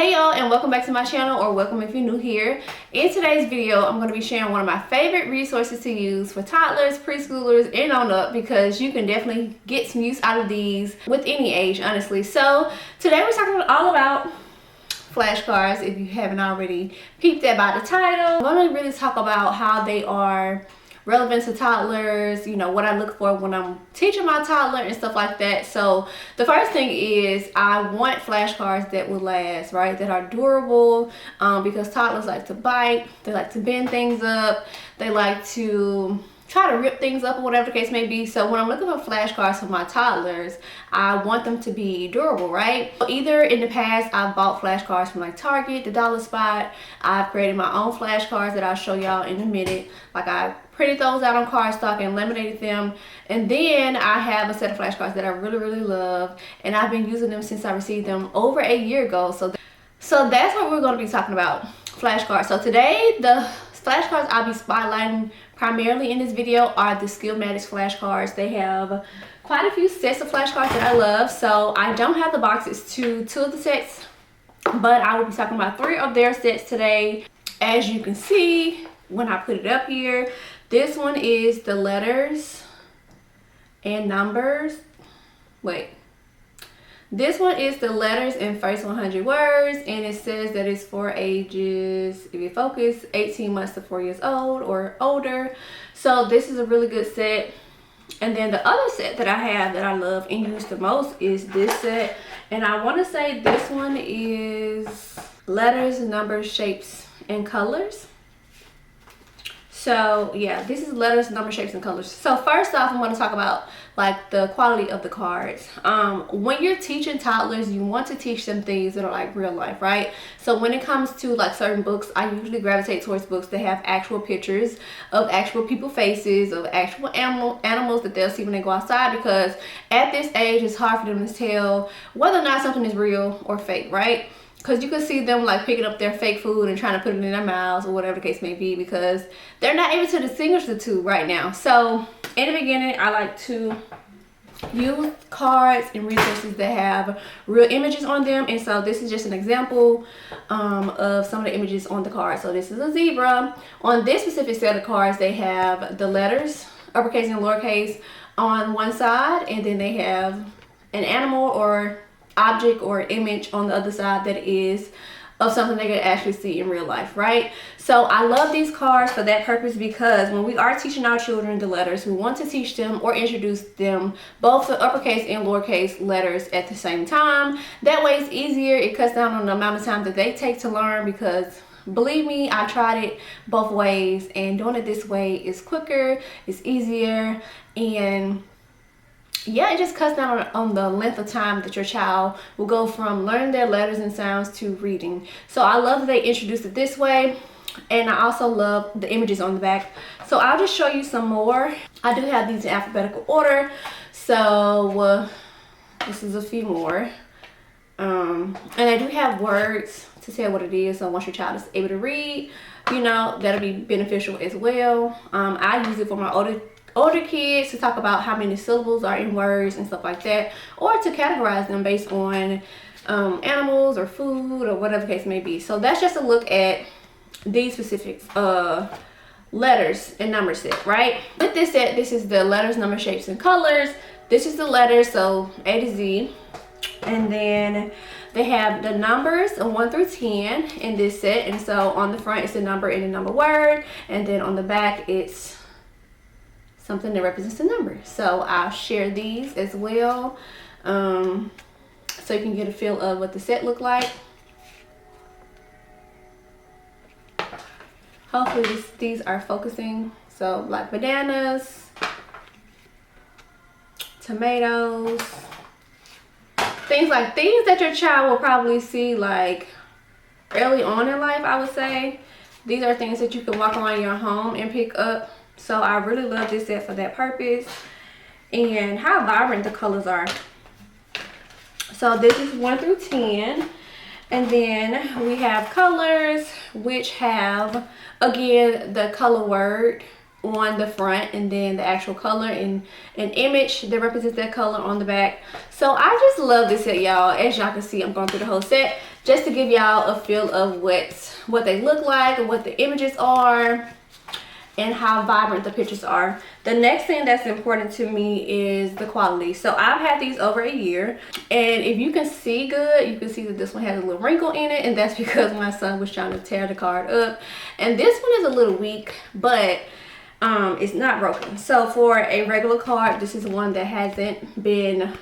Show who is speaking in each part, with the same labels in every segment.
Speaker 1: Hey y'all, and welcome back to my channel, or welcome if you're new here. In today's video, I'm going to be sharing one of my favorite resources to use for toddlers, preschoolers, and on up, because you can definitely get some use out of these with any age, honestly. So today we're talking all about flashcards. If you haven't already peeped that by the title, I'm going to really talk about how they are relevant to toddlers, you know, what I look for when I'm teaching my toddler and stuff like that. So the first thing is I want flashcards that will last, right? That are durable, because toddlers like to bite, they like to bend things up, they like to try to rip things up or whatever the case may be. So when I'm looking for flashcards for my toddlers, I want them to be durable, right? Either in the past I've bought flashcards from like Target, the dollar spot. I've created my own flashcards that I'll show y'all in a minute. Like I printed those out on cardstock and laminated them, and then I have a set of flashcards that I really love, and I've been using them since I received them over a year ago. So that's what we're going to be talking about, flashcards. So today the flashcards I'll be spotlighting primarily in this video are the Skillmatics flashcards. They have quite a few sets of flashcards that I love. So I don't have the boxes to two of the sets, but I will be talking about 3 of their sets today. As you can see when I put it up here, this one is the letters and numbers. This one is the letters and first 100 words, and it says that it's for ages, if you focus, 18 months to 4 years old or older. So this is a really good set. And then the other set that I have that I love and use the most is this set, and I want to say this one is letters, numbers, shapes, and colors. So yeah, this is letters, numbers, shapes, and colors. So first off, I'm going to talk about like the quality of the cards. When you're teaching toddlers, you want to teach them things that are like real life, right? So when it comes to like certain books, I usually gravitate towards books that have actual pictures of actual people faces, of actual animals that they'll see when they go outside, because at this age it's hard for them to tell whether or not something is real or fake, right? Because you can see them like picking up their fake food and trying to put it in their mouths or whatever the case may be, because they're not able to distinguish the two right now. So in the beginning, I like to use cards and resources that have real images on them. And so this is just an example of some of the images on the card. So this is a zebra. On this specific set of cards, they have the letters, uppercase and lowercase, on one side, and then they have an animal or object or image on the other side that is of something they can actually see in real life, right? So I love these cards for that purpose, because when we are teaching our children the letters, we want to teach them or introduce them both the uppercase and lowercase letters at the same time. That way it's easier. It cuts down on the amount of time that they take to learn, because believe me, I tried it both ways, and doing it this way is quicker, it's easier, and yeah, it just cuts down on the length of time that your child will go from learning their letters and sounds to reading. So I love that they introduced it this way, and I also love the images on the back. So I'll just show you some more. I do have these in alphabetical order, so this is a few more. And I do have words to tell what it is, so once your child is able to read, you know, that'll be beneficial as well. I use it for my older kids to talk about how many syllables are in words and stuff like that, or to categorize them based on animals or food or whatever the case may be. So that's just a look at these specific letters and number set, right? With this set, this is the letters, number, shapes, and colors. This is the letters, so A to Z, and then they have the numbers 1 through 10 in this set. And so on the front it's the number and the number word, and then on the back it's something that represents the number. So I'll share these as well, so you can get a feel of what the set look like. Hopefully these are focusing. So like bananas, tomatoes, things that your child will probably see like early on in life, I would say. These are things that you can walk around your home and pick up. So I really love this set for that purpose, and how vibrant the colors are. So this is 1 through 10, and then we have colors, which have again the color word on the front, and then the actual color and an image that represents that color on the back. So I just love this set, y'all. As y'all can see, I'm going through the whole set. just to give y'all a feel of what they look like, what the images are, and how vibrant the pictures are. The next thing that's important to me is the quality. So I've had these over a year, and if you can see good, you can see that this one has a little wrinkle in it, and that's because my son was trying to tear the card up. And this one is a little weak, but it's not broken. So for a regular card, this is one that hasn't been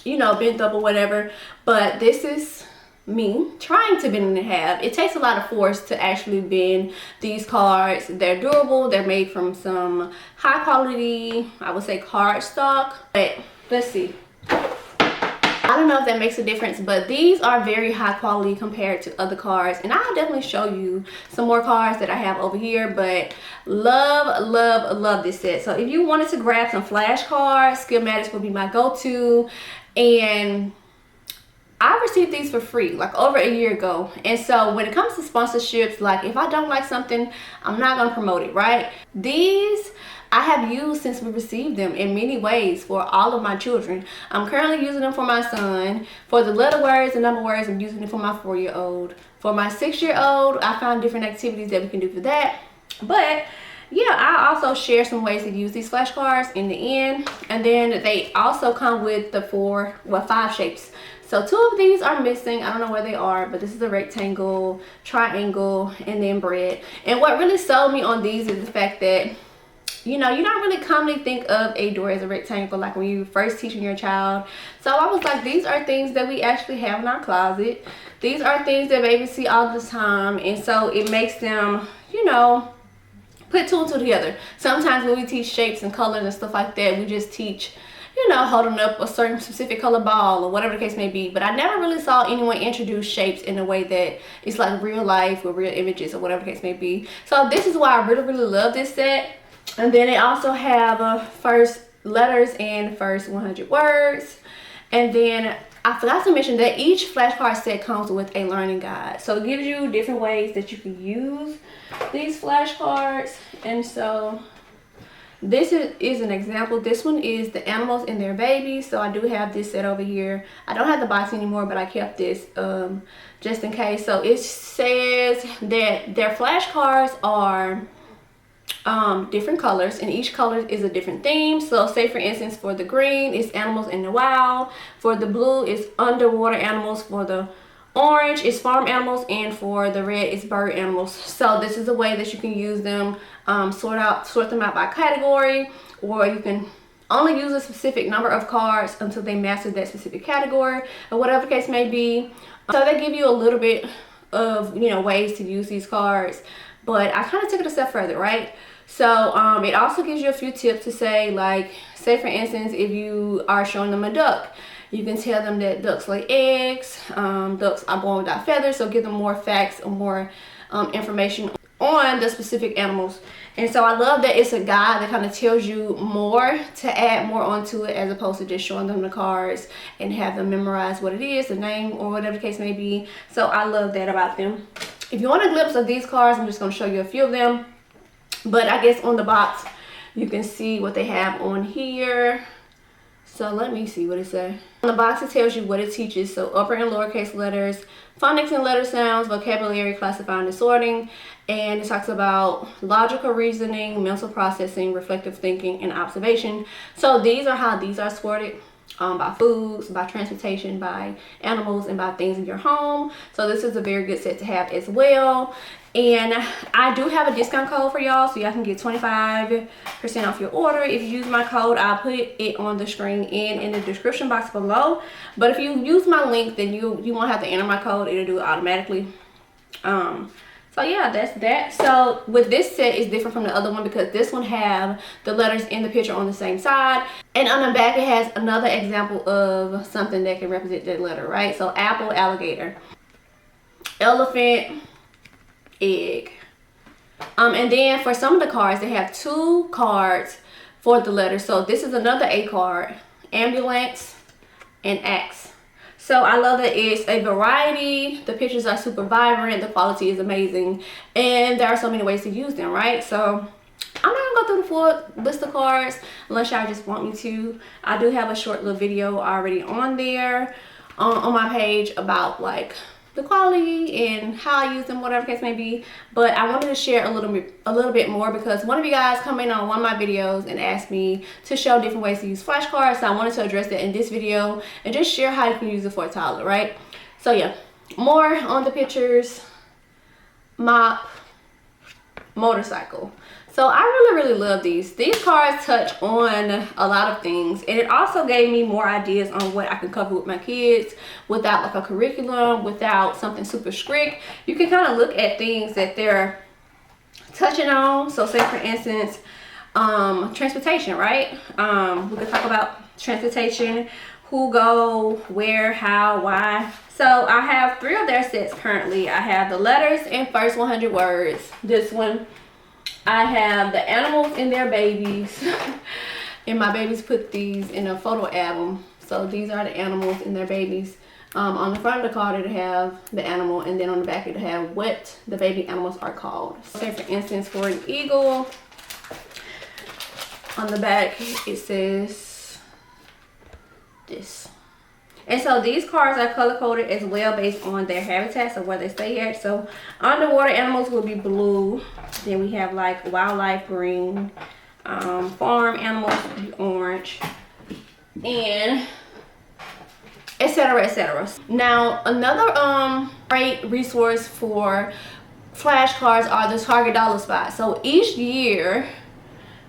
Speaker 1: you know, bent up or whatever, but this is me trying to bend it in half. It takes a lot of force to actually bend these cards. They're durable, they're made from some high quality, I would say, card stock. But let's see, I don't know if that makes a difference, but these are very high quality compared to other cards, and I'll definitely show you some more cards that I have over here. But love this set. So if you wanted to grab some flashcards, schematics would be my go-to. And I received these for free like over a year ago. And so when it comes to sponsorships, like if I don't like something, I'm not gonna promote it, right? These I have used since we received them in many ways for all of my children. I'm currently using them for my son. For the letter words and number words, I'm using it for my 4-year-old. For my 6-year-old, I found different activities that we can do for that. But yeah, I also share some ways to use these flashcards in the end. And then they also come with the 5 shapes. So 2 of these are missing. I don't know where they are, but this is a rectangle, triangle, and then bread. And what really sold me on these is the fact that, you know, you don't really commonly think of a door as a rectangle like when you first teaching your child. So I was like, these are things that we actually have in our closet. These are things that babies see all the time. And so it makes them, you know, put 2 and 2 together. Sometimes when we teach shapes and colors and stuff like that, we just teach, you know, holding up a certain specific color ball or whatever the case may be. But I never really saw anyone introduce shapes in a way that it's like real life or real images or whatever the case may be. So this is why I really love this set. And then they also have first letters and first 100 words. And then I forgot to mention that each flashcard set comes with a learning guide. So it gives you different ways that you can use these flashcards. And so this is an example. This one is the animals and their babies. So I do have this set over here. I don't have the box anymore, but I kept this just in case. So it says that their flashcards are different colors, and each color is a different theme. So say for instance, for the green it's animals in the wild, for the blue it's underwater animals, for the orange it's farm animals, and for the red it's bird animals. So this is a way that you can use them, sort them out by category, or you can only use a specific number of cards until they master that specific category, or whatever the case may be. So they give you a little bit of, you know, ways to use these cards, but I kind of took it a step further, right? So it also gives you a few tips to say, like, say for instance, if you are showing them a duck, you can tell them that ducks lay eggs, ducks are born without feathers. So give them more facts or more information on the specific animals. And so I love that it's a guide that kind of tells you more, to add more onto it, as opposed to just showing them the cards and have them memorize what it is, the name, or whatever the case may be. So I love that about them. If you want a glimpse of these cards, I'm just going to show you a few of them. But I guess on the box, you can see what they have on here. So let me see what it says. On the box, it tells you what it teaches. So upper and lowercase letters, phonics and letter sounds, vocabulary, classifying and sorting. And it talks about logical reasoning, mental processing, reflective thinking, and observation. So these are how these are sorted. By foods, by transportation, by animals, and by things in your home. So this is a very good set to have as well. And I do have a discount code for y'all, so y'all can get 25% off your order if you use my code. I'll put it on the screen and in the description box below. But if you use my link, then you won't have to enter my code. It'll do it automatically. So yeah, that's that. So with this set, it's different from the other one because this one have the letters in the picture on the same side, and on the back it has another example of something that can represent that letter, right? So apple, alligator, elephant, egg. And then for some of the cards, they have 2 cards for the letters. So this is another A card, ambulance and axe. So I love that it's a variety. The pictures are super vibrant. The quality is amazing. And there are so many ways to use them, right? So I'm not gonna go through the full list of cards unless y'all just want me to. I do have a short little video already on there. on my page about like the quality and how I use them, whatever the case may be. But I wanted to share a little bit more because one of you guys come in on one of my videos and asked me to show different ways to use flashcards. So I wanted to address that in this video and just share how you can use it for a toddler, right? So yeah, more on the pictures. Mop, motorcycle. So I really love these. These cards touch on a lot of things, and it also gave me more ideas on what I can cover with my kids without like a curriculum, without something super strict. You can kind of look at things that they're touching on. So say for instance, transportation, right? We could talk about transportation, who go, where, how, why. So I have 3 of their sets currently. I have the letters and first 100 words. This one. I have the animals and their babies. And my babies put these in a photo album. So these are the animals and their babies. On the front of the card it'll have the animal, and then on the back it'll have what the baby animals are called. Say for instance, for an eagle, on the back it says this. And so these cards are color coded as well based on their habitats of where they stay at. So underwater animals will be blue. Then we have like wildlife green. Farm animals will be orange. And etc, etc. Now another great resource for flashcards are the Target dollar spots. So each year,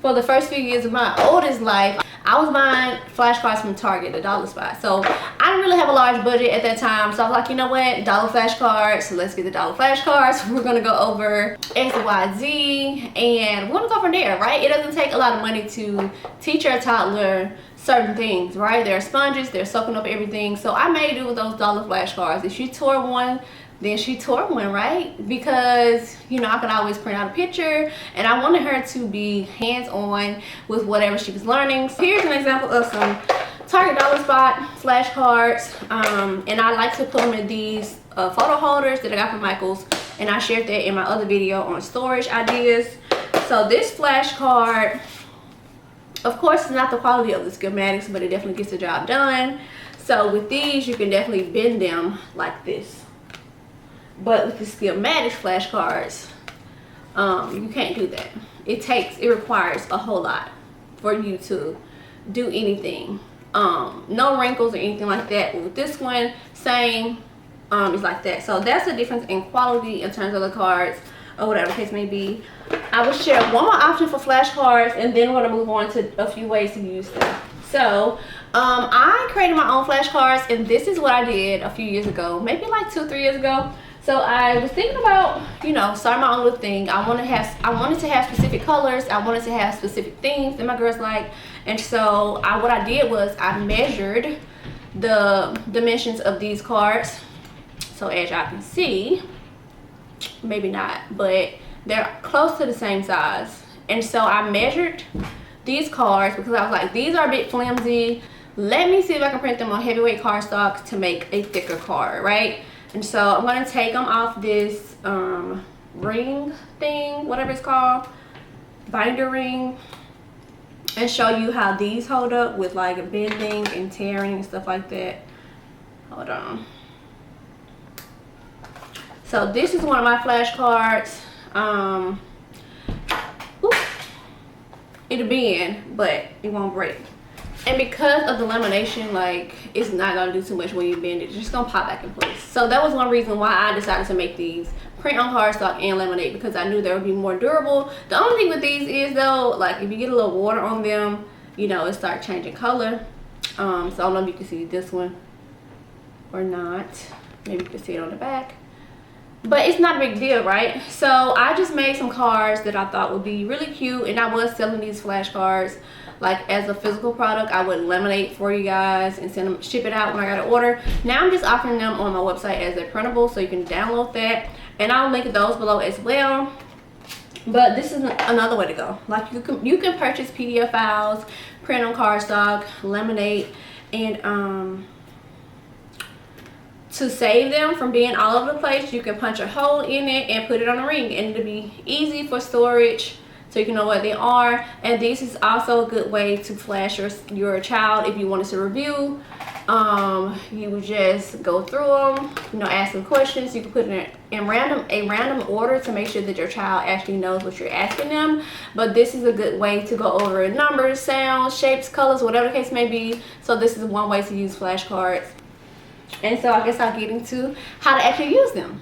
Speaker 1: for the first few years of my oldest life, I was buying flashcards from Target, the dollar spot. So I didn't really have a large budget at that time. So I was like, you know what, dollar flashcards. So let's get the dollar flashcards. We're gonna go over X, Y, Z, and we're gonna go from there, right? It doesn't take a lot of money to teach your toddler certain things, right? They're sponges, they're soaking up everything. So I made do with those dollar flashcards. If she tore one, then she tore one, right? Because, you know, I could always print out a picture, and I wanted her to be hands-on with whatever she was learning. So here's an example of some Target dollar spot flashcards, and I like to put them in these photo holders that I got from Michael's, and I shared that in my other video on storage ideas. So this flashcard, of course, it's not the quality of the schematics, but it definitely gets the job done. So with these, you can definitely bend them like this. But with the schematics flashcards, you can't do that. It requires a whole lot for you to do anything. No wrinkles or anything like that. But with this one, same, it's like that. So that's the difference in quality in terms of the cards, or whatever the case may be. I will share one more option for flashcards, and then we're gonna move on to a few ways to use them. So I created my own flashcards, and this is what I did a few years ago, maybe like 2-3 years ago. So I was thinking about, you know, starting my own little thing. I wanted to have specific colors. I wanted to have specific things that my girls like. And so what I did was I measured the dimensions of these cards. So as y'all can see, maybe not, but they're close to the same size. And so I measured these cards because I was like, these are a bit flimsy. Let me see if I can print them on heavyweight cardstock to make a thicker card, right? And so I'm going to take them off this ring thing, whatever it's called, binder ring, and show you how these hold up with like bending and tearing and stuff like that. Hold on. So this is one of my flashcards. It'll bend, but it won't break. And because of the lamination, like, it's not gonna do too much when you bend it. It's just gonna pop back in place. So that was one reason why I decided to make these print on cardstock and laminate, because I knew they would be more durable. The only thing with these is though, like if you get a little water on them, you know, it starts changing color. So I don't know if you can see this one or not. Maybe you can see it on the back. But it's not a big deal, right? So I just made some cards that I thought would be really cute, and I was selling these flashcards like as a physical product. I would laminate for you guys and ship it out when I got an order. Now I'm just offering them on my website as a printable, so you can download that, and I'll link those below as well. But this is another way to go. Like you can purchase PDF files, print on cardstock, laminate, and to save them from being all over the place, you can punch a hole in it and put it on a ring, and it'll be easy for storage so you can know what they are. And this is also a good way to flash your child if you wanted to review You would just go through them, you know, ask them questions. You can put it in a random order to make sure that your child actually knows what you're asking them. But this is a good way to go over numbers, sounds, shapes, colors, whatever the case may be. So this is one way to use flashcards. And so I guess I'll get into how to actually use them.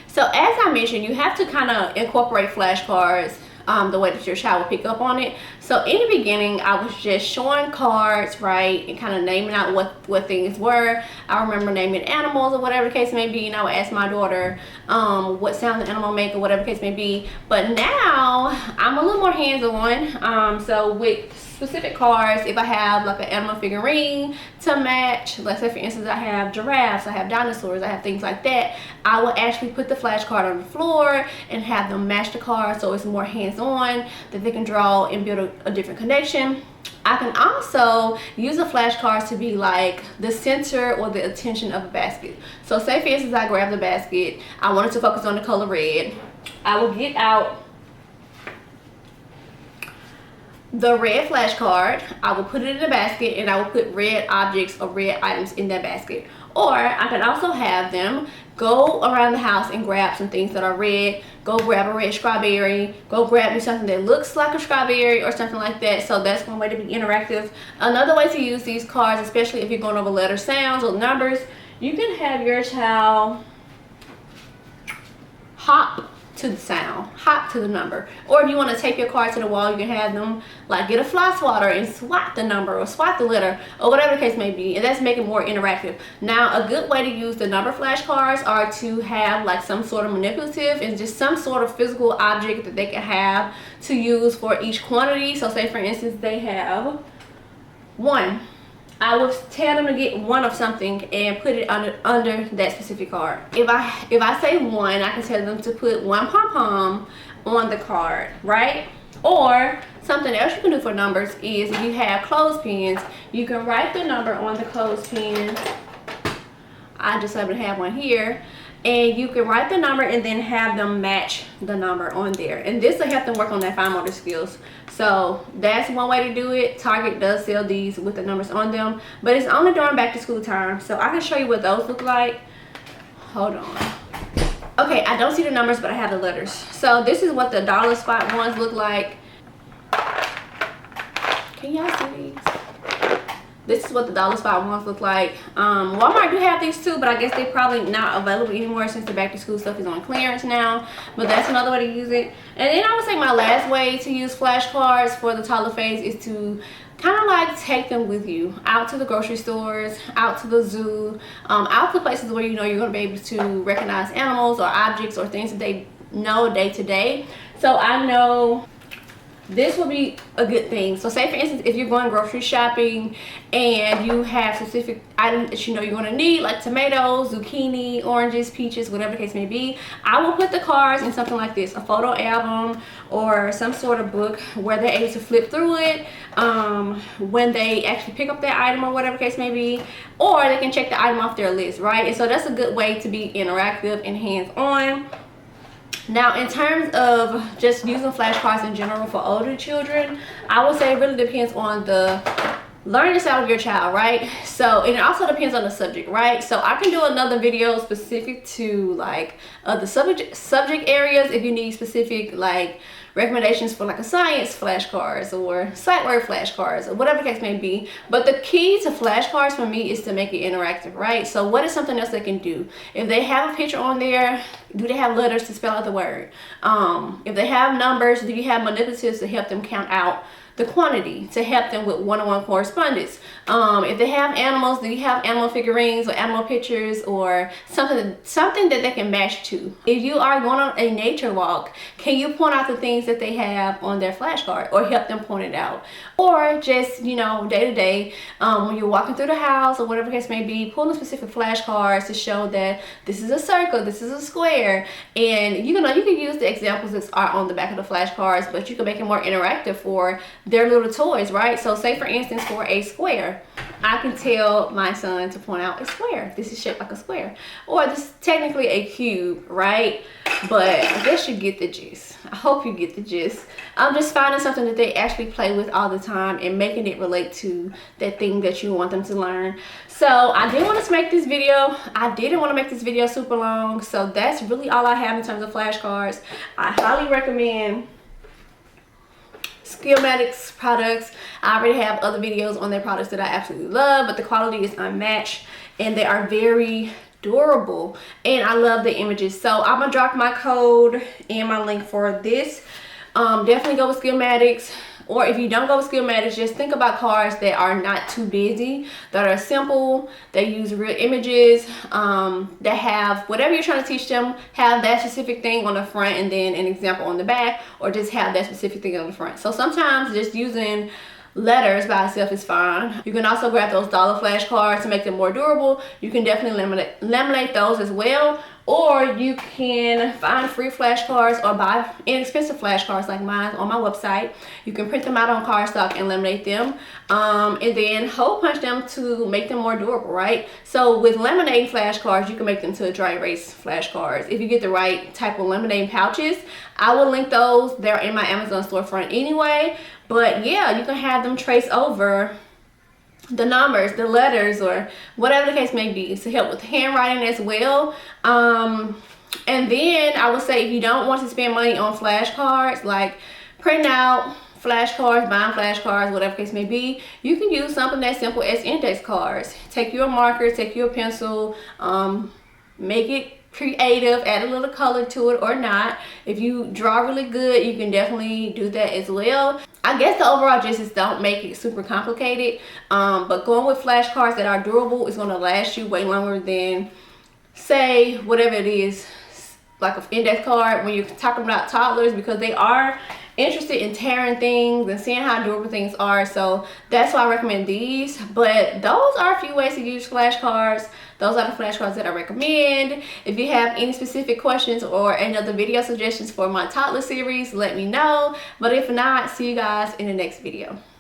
Speaker 1: So as I mentioned, you have to kind of incorporate flashcards the way that your child will pick up on it. So in the beginning, I was just showing cards, right, and kind of naming out what things were. I remember naming animals or whatever the case may be, and I would ask my daughter what sound the animal make or whatever the case may be. But now I'm a little more hands-on. So with specific cards, if I have like an animal figurine to match, let's say for instance I have giraffes, I have dinosaurs, I have things like that, I will actually put the flashcard on the floor and have them match the card, so it's more hands-on, that they can draw and build a different connection. I can also use the flashcards to be like the center or the attention of a basket. So say for instance I grab the basket, I wanted to focus on the color red. I will get out the red flashcard, I will put it in the basket, and I will put red objects or red items in that basket. Or I can also have them go around the house and grab some things that are red. Go grab a red strawberry, go grab me something that looks like a strawberry or something like that. So that's one way to be interactive. Another way to use these cards, especially if you're going over letter sounds or numbers, you can have your child hop to the sound, hop to the number. Or if you want to tape your card to the wall, you can have them like get a fly swatter and swat the number or swat the letter or whatever the case may be, and that's making it more interactive. Now a good way to use the number flashcards are to have like some sort of manipulative and just some sort of physical object that they can have to use for each quantity. So say for instance they have 1, I would tell them to get 1 of something and put it under that specific card. If I say 1, I can tell them to put 1 pom-pom on the card, right? Or something else you can do for numbers is if you have clothespins, you can write the number on the clothespin. I just happen to have one here. And you can write the number and then have them match the number on there. And this will help them work on their fine motor skills. So that's one way to do it. Target does sell these with the numbers on them, but it's only during back to school time. So I can show you what those look like. Hold on. Okay, I don't see the numbers, but I have the letters. So this is what the dollar spot ones look like. Can y'all see these? This is what the dollar spot ones look like. Walmart do have these too, but I guess they're probably not available anymore since the back to school stuff is on clearance now. But that's another way to use it. And then I would say my last way to use flashcards for the toddler phase is to kind of like take them with you out to the grocery stores, out to the zoo, out to places where you know you're going to be able to recognize animals or objects or things that they know day to day. So I know this will be a good thing. So say for instance if you're going grocery shopping and you have specific items that you know you're going to need, like tomatoes, zucchini, oranges, peaches, whatever the case may be, I will put the cards in something like this, a photo album or some sort of book where they're able to flip through it when they actually pick up that item or whatever the case may be, or they can check the item off their list, right? And so that's a good way to be interactive and hands-on. Now in terms of just using flashcards in general for older children, I would say it really depends on the learning style of your child, right? So, and it also depends on the subject, right? So I can do another video specific to like the subject areas if you need specific like recommendations for like a science flashcards or sight word flashcards or whatever the case may be. But the key to flashcards for me is to make it interactive, right? So what is something else they can do? If they have a picture on there, do they have letters to spell out the word? If they have numbers, do you have manipulatives to help them count out the quantity, to help them with one-on-one correspondence? If they have animals, do you have animal figurines or animal pictures or something that they can match to? If you are going on a nature walk, can you point out the things that they have on their flashcard or help them point it out? Or just, you know, day to day, when you're walking through the house or whatever the case may be, pull the specific flashcards to show that this is a circle, this is a square. And you can use the examples that are on the back of the flashcards, but you can make it more interactive for their little toys, right? So say for instance for a square, I can tell my son to point out a square. This is shaped like a square. Or this is technically a cube, right? But I guess you get the gist. I hope you get the gist. I'm just finding something that they actually play with all the time and making it relate to that thing that you want them to learn. So I did want to make this video. I didn't want to make this video super long. So that's really all I have in terms of flashcards. I highly recommend Skillmatics products. I already have other videos on their products that I absolutely love, but the quality is unmatched and they are very durable, and I love the images. So I'm gonna drop my code and my link for this. Definitely go with Skillmatics, or if you don't go with Skillmatics, just think about cards that are not too busy, that are simple, that use real images, that have whatever you're trying to teach them, have that specific thing on the front and then an example on the back, or just have that specific thing on the front. So sometimes just using letters by itself is fine. You can also grab those dollar flashcards to make them more durable. You can definitely laminate those as well, or you can find free flashcards or buy inexpensive flashcards like mine on my website. You can print them out on cardstock and laminate them, and then hole punch them to make them more durable, right? So with laminating flashcards, you can make them to dry erase flashcards if you get the right type of laminating pouches. I will link those. They're in my Amazon storefront anyway. But yeah, you can have them trace over the numbers, the letters, or whatever the case may be, to help with handwriting as well. And then I would say, if you don't want to spend money on flashcards, like print out flashcards, buying flashcards, whatever the case may be, you can use something as simple as index cards. Take your marker, take your pencil, make it creative, add a little color to it or not. If you draw really good, you can definitely do that as well. I guess the overall gist is don't make it super complicated, but going with flashcards that are durable is going to last you way longer than, say, whatever it is, like an index card when you're talking about toddlers, because they are interested in tearing things and seeing how durable things are. So that's why I recommend these. But those are a few ways to use flashcards. Those are the flashcards that I recommend. If you have any specific questions or any other video suggestions for my toddler series, let me know. But if not, see you guys in the next video.